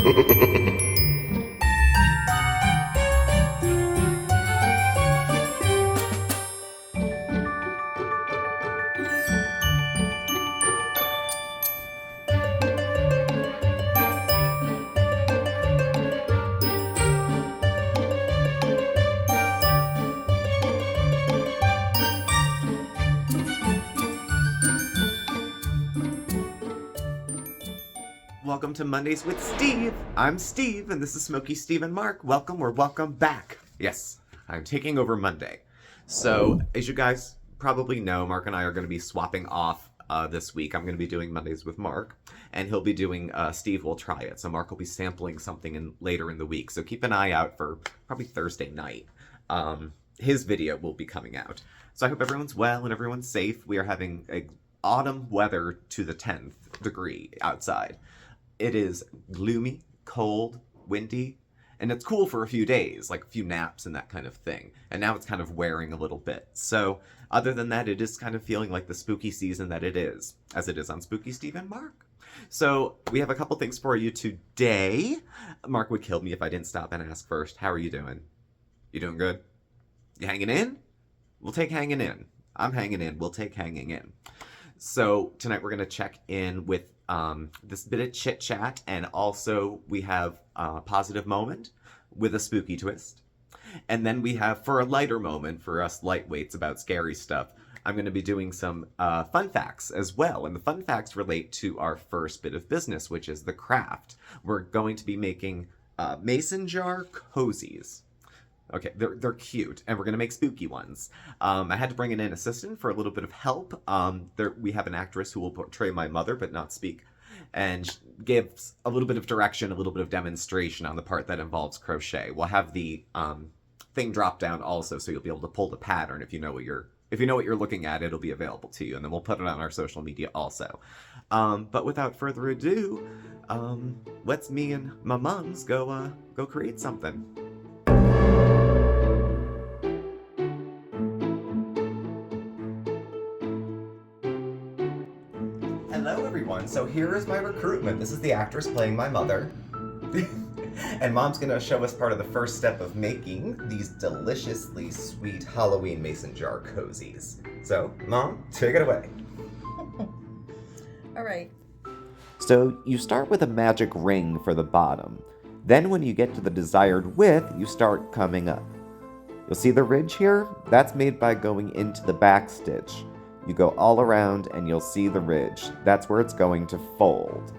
Welcome to Mondays with Steve. I'm Steve, and this is Smokeysteveandmarc. Welcome or welcome back. Yes, I'm taking over Monday. So, as you guys probably know, Mark and I are going to be swapping off this week. I'm going to be doing Mondays with Mark, and he'll be doing Steve Will Try It. So Mark will be sampling something later in the week. So keep an eye out for probably Thursday night. His video will be coming out. So I hope everyone's well and everyone's safe. We are having autumn weather to the 10th degree outside. It is gloomy, cold, windy, and it's cool for a few days, like a few naps and that kind of thing. And now it's kind of wearing a little bit. So other than that, it is kind of feeling like the spooky season that it is, as it is on Spooky Steve and Mark. So we have a couple things for you today. Mark would kill me if I didn't stop and ask first, how are you doing? You doing good? You hanging in? We'll take hanging in. I'm hanging in. We'll take hanging in. So tonight we're going to check in with this bit of chit chat, and also we have a positive moment with a spooky twist. And then we have, for a lighter moment, for us lightweights about scary stuff, I'm going to be doing some fun facts as well. And the fun facts relate to our first bit of business, which is the craft. We're going to be making mason jar cozies. Okay, they're cute, and we're going to make spooky ones. I had to bring in an assistant for a little bit of help. We have an actress who will portray my mother, but not speak, and gives a little bit of direction, a little bit of demonstration on the part that involves crochet. We'll have the thing drop down also, so you'll be able to pull the pattern if you know what you're looking at. It'll be available to you, and then we'll put it on our social media also. But without further ado, let's me and my moms go create something. Hello everyone, so here is my recruitment. This is the actress playing my mother. And Mom's gonna show us part of the first step of making these deliciously sweet Halloween mason jar cozies. So, Mom, take it away. All right. So, you start with a magic ring for the bottom. Then when you get to the desired width, you start coming up. You'll see the ridge here? That's made by going into the back stitch. You go all around and you'll see the ridge. That's where it's going to fold.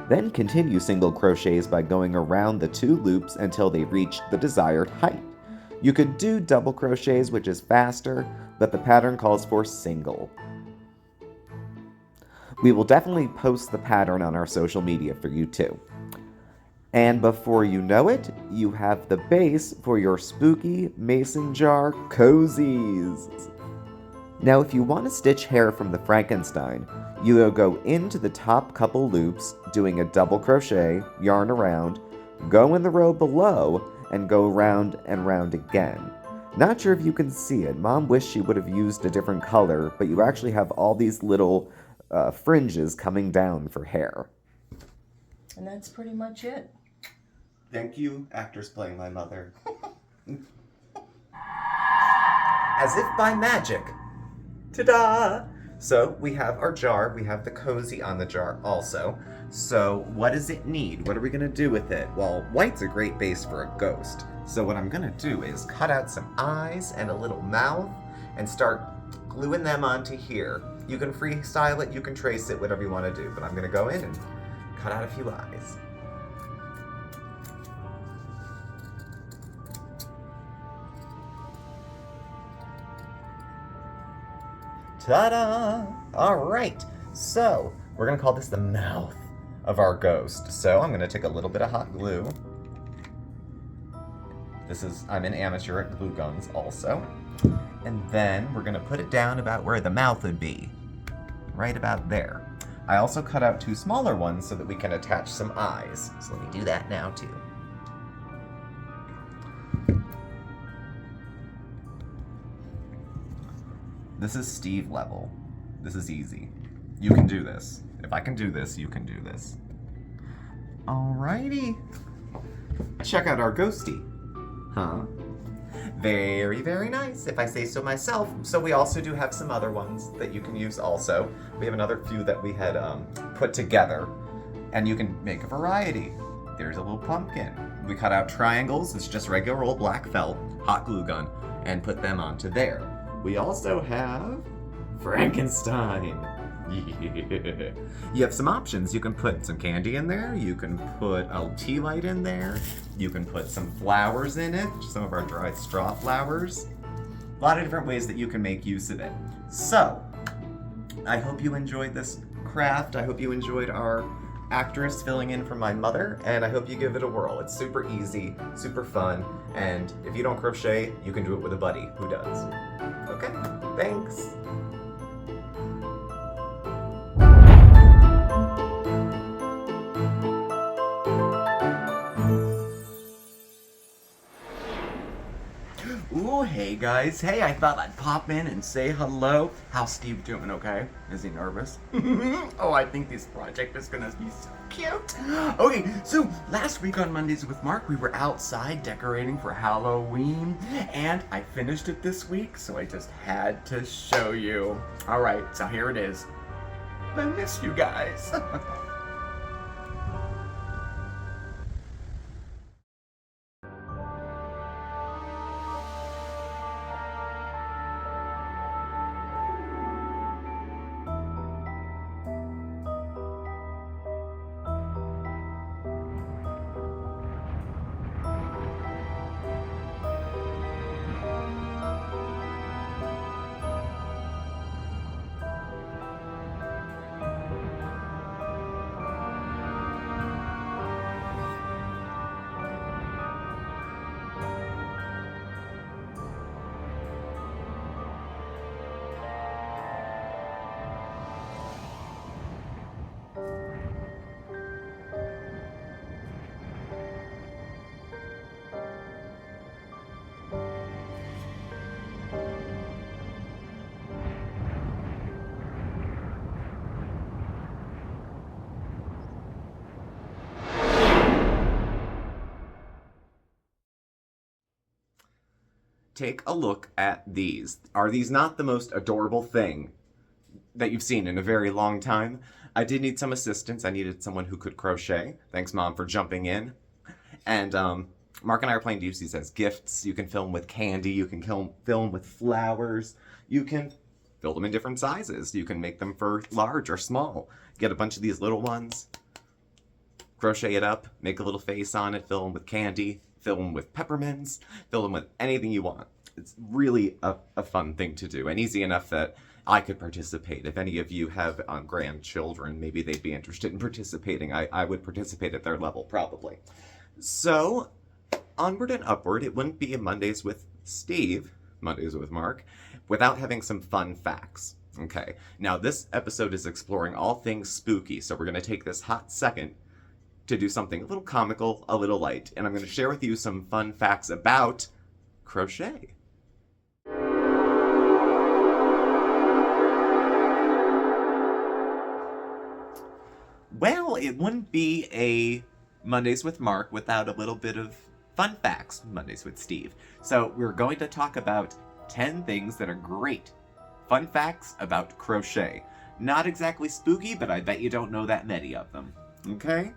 Then continue single crochets by going around the 2 loops until they reach the desired height. You could do double crochets, which is faster, but the pattern calls for single. We will definitely post the pattern on our social media for you too. And before you know it, you have the base for your spooky mason jar cozies. Now if you want to stitch hair from the Frankenstein, you will go into the top couple loops, doing a double crochet, yarn around, go in the row below, and go round and round again. Not sure if you can see it. Mom wished she would have used a different color, but you actually have all these little fringes coming down for hair. And that's pretty much it. Thank you, actors playing my mother. As if by magic. Ta-da! So we have our jar, we have the cozy on the jar also. So what does it need? What are we gonna do with it? Well, white's a great base for a ghost. So what I'm gonna do is cut out some eyes and a little mouth and start gluing them onto here. You can freestyle it, you can trace it, whatever you wanna do, but I'm gonna go in and cut out a few eyes. Ta-da! All right, so we're gonna call this the mouth of our ghost. So I'm gonna take a little bit of hot glue. I'm an amateur at glue guns also. And then we're gonna put it down about where the mouth would be, right about there. I also cut out 2 smaller ones so that we can attach some eyes. So let me do that now too. This is Steve level. This is easy. You can do this. If I can do this, you can do this. Alrighty. Check out our ghostie. Huh? Very, very nice, if I say so myself. So we also do have some other ones that you can use also. We have another few that we had put together, and you can make a variety. There's a little pumpkin. We cut out triangles. It's just regular old black felt, hot glue gun, and put them onto there. We also have Frankenstein. Yeah. You have some options. You can put some candy in there. You can put a tea light in there. You can put some flowers in it, some of our dried straw flowers. A lot of different ways that you can make use of it. So, I hope you enjoyed this craft. I hope you enjoyed our actress filling in for my mother, and I hope you give it a whirl. It's super easy, super fun, and if you don't crochet, you can do it with a buddy who does. Okay, thanks. Ooh, hey guys. Hey, I thought I'd pop in and say hello. How's Steve doing, okay? Is he nervous? Oh, I think this project is gonna be so cute. Okay, so last week on Mondays with Mark, we were outside decorating for Halloween, and I finished it this week, so I just had to show you. All right, so here it is. I miss you guys. Take a look at these. Are these not the most adorable thing that you've seen in a very long time? I did need some assistance. I needed someone who could crochet. Thanks, Mom, for jumping in. And Mark and I are planning to use these as gifts. You can film with candy. You can film with flowers. You can fill them in different sizes. You can make them for large or small. Get a bunch of these little ones, crochet it up, make a little face on it, fill them with candy, fill them with peppermints, fill them with anything you want. It's really a fun thing to do, and easy enough that I could participate. If any of you have grandchildren, maybe they'd be interested in participating. I would participate at their level, probably. So, onward and upward, it wouldn't be a Mondays with Steve, Mondays with Mark, without having some fun facts. Okay, now this episode is exploring all things spooky, so we're going to take this hot second to do something a little comical, a little light, and I'm going to share with you some fun facts about crochet. Well, it wouldn't be a Mondays with Mark without a little bit of fun facts, Mondays with Steve. So we're going to talk about 10 things that are great fun facts about crochet. Not exactly spooky, but I bet you don't know that many of them. Okay?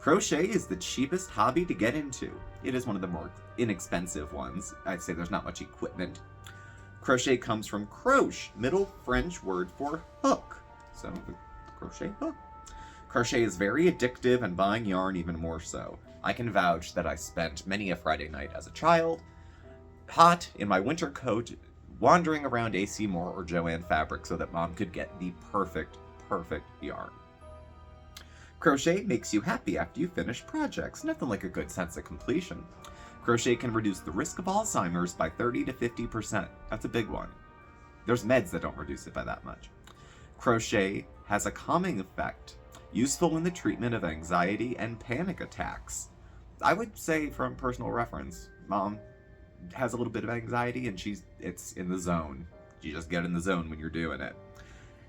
Crochet is the cheapest hobby to get into. It is one of the more inexpensive ones. I'd say there's not much equipment. Crochet comes from croche, Middle French word for hook. So, the crochet hook. Crochet is very addictive, and buying yarn even more so. I can vouch that I spent many a Friday night as a child, hot in my winter coat, wandering around AC Moore or Joann Fabric so that Mom could get the perfect yarn. Crochet makes you happy after you finish projects. Nothing like a good sense of completion. Crochet can reduce the risk of Alzheimer's by 30 to 50%. That's a big one. There's meds that don't reduce it by that much. Crochet has a calming effect, useful in the treatment of anxiety and panic attacks. I would say from personal reference, Mom has a little bit of anxiety and it's in the zone. You just get in the zone when you're doing it.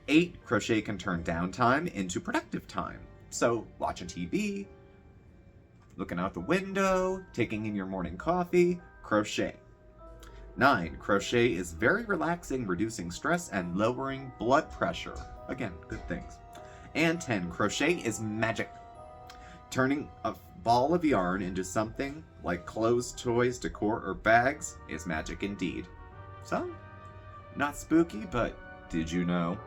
8, crochet can turn downtime into productive time. So watching TV, looking out the window, taking in your morning coffee, crochet. 9. Crochet is very relaxing, reducing stress and lowering blood pressure. Again, good things. And 10. Crochet is magic. Turning a ball of yarn into something like clothes, toys, decor, or bags is magic indeed. So, not spooky, but did you know?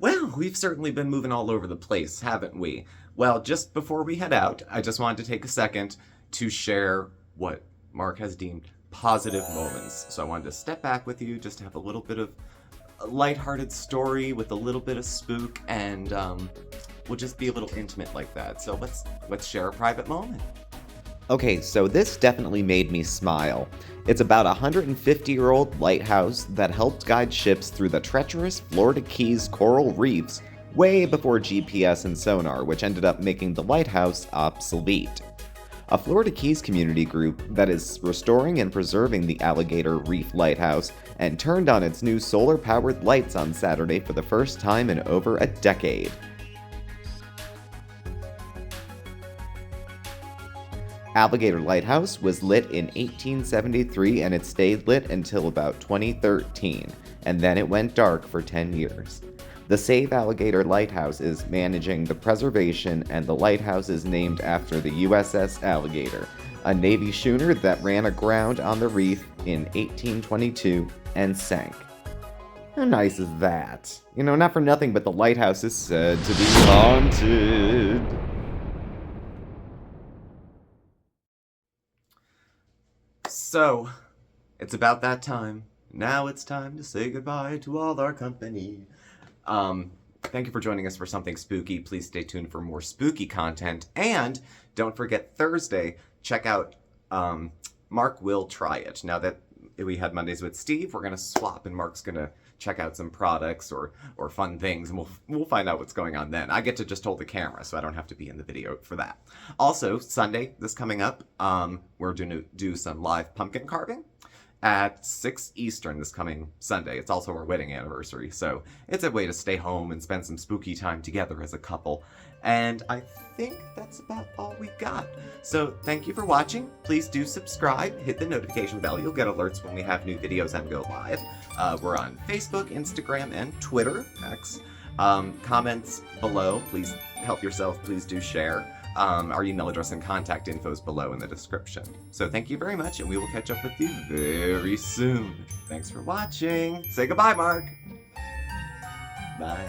Well, we've certainly been moving all over the place, haven't we? Well, just before we head out, I just wanted to take a second to share what Mark has deemed positive moments. So I wanted to step back with you, just to have a little bit of a lighthearted story with a little bit of spook, and we'll just be a little intimate like that. So let's share a private moment. Okay, so this definitely made me smile. It's about a 150-year-old lighthouse that helped guide ships through the treacherous Florida Keys coral reefs way before GPS and sonar, which ended up making the lighthouse obsolete. A Florida Keys community group that is restoring and preserving the Alligator Reef Lighthouse and turned on its new solar-powered lights on Saturday for the first time in over a decade. Alligator Lighthouse was lit in 1873 and it stayed lit until about 2013, and then it went dark for 10 years. The Save Alligator Lighthouse is managing the preservation, and the lighthouse is named after the USS Alligator, a Navy schooner that ran aground on the reef in 1822 and sank. How nice is that? You know, not for nothing, but the lighthouse is said to be haunted. So, it's about that time. Now it's time to say goodbye to all our company. Thank you for joining us for something spooky. Please stay tuned for more spooky content. And don't forget Thursday, check out Mark Will Try It. Now that we had Mondays with Steve, we're going to swap, and Mark's going to check out some products or fun things, and we'll find out what's going on then. I get to just hold the camera, so I don't have to be in the video for that. Also, Sunday, this coming up, we're going to do some live pumpkin carving at 6 Eastern this coming Sunday. It's also our wedding anniversary, so it's a way to stay home and spend some spooky time together as a couple. And I think that's about all we got. So thank you for watching. Please do subscribe, hit the notification bell. You'll get alerts when we have new videos and go live. We're on Facebook, Instagram, and Twitter, X. Comments below. Please help yourself. Please do share. Our email address and contact info is below in the description. So thank you very much, and we will catch up with you very soon. Thanks for watching. Say goodbye, Mark. Bye.